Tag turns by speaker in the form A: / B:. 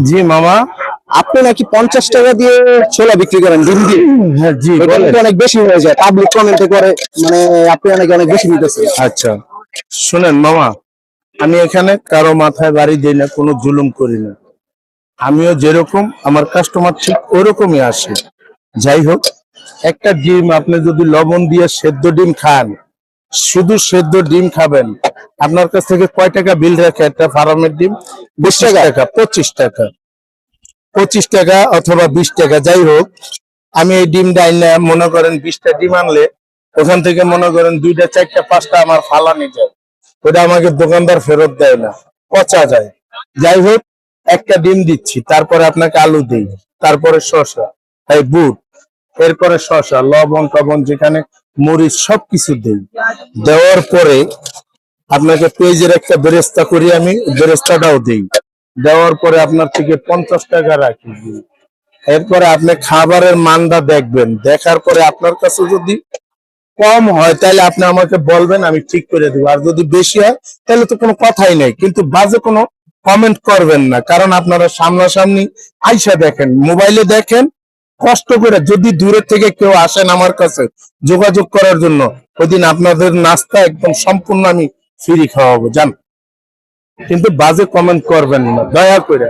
A: জি মামা।
B: আপনি নাকি 50 টাকা দিয়ে ছোলা বিক্রি করেন ডিম দিয়ে?
A: হ্যাঁ জি,
B: অনেক বেশি হয়ে যায়, পাবলিক কমেন্টে করে, মানে আপনি অনেক বেশি নিতেছেন।
A: আচ্ছা শুনেন মামা, আমি এখানে কারো মাথায় বাড়ি দিই না, কোনো জুলুম করি না। আমিও যেরকম আমার কাস্টমার ঠিক ওরকমই আসে। যাই হোক, একটা ডিম আপনি যদি লবণ দিয়ে সেদ্ধ ডিম খান, শুধু সেদ্ধ ডিম খাবেন, আপনার কাছ থেকে কয় টাকা বিল রাখে একটা ফার্মের ডিম?
B: 20 টাকা।
A: 25 টাকা, 25 টাকা অথবা 20 টাকা, যাই হোক। আমি এই ডিমটা আইনা মনে করেন 20টা ডিম আনলে ওখান থেকে মনে করেন 2টা 4টা 5টা আমার ফালানি যায়, ওটা আমাকে দোকানদার ফেরত দেয় না, পচা যায়। যাই হোক, একটা ডিম দিচ্ছি, তারপরে আপনাকে আলু দিই, তারপরে শসা, এই বুট, এরপরে শসা, লবণ টবণ যেখানে মরিচ সবকিছু দিই। দেওয়ার পরে আপনাকে পেঁয়াজের একটা বেরেস্তা করি, আমি বেরেস্তাটাও দিই। দেওয়ার পরে আপনার থেকে 50 টাকা রাখি। এরপরে আপনি খাবারের মানটা দেখবেন, দেখার পরে আপনার কাছে যদি কম হয় তাহলে আপনি আমাকে বলবেন, আমি ঠিক করে দেবো। আর যদি বেশি হয় তাহলে তো কোনো কথাই নেই, কিন্তু বাজে কোনো কমেন্ট করবেন না, কারণ আপনারা সামনাসামনি আইসা দেখেন, মোবাইলে দেখেন, কষ্ট করে যদি দূরের থেকে কেউ আসেন আমার কাছে যোগাযোগ করার জন্য, ওই দিন আপনাদের নাস্তা একদম সম্পূর্ণ আমি ফ্রি খাওয়াবো, জান। কিন্তু বাজে কমেন্ট করবেন না দয়া করে।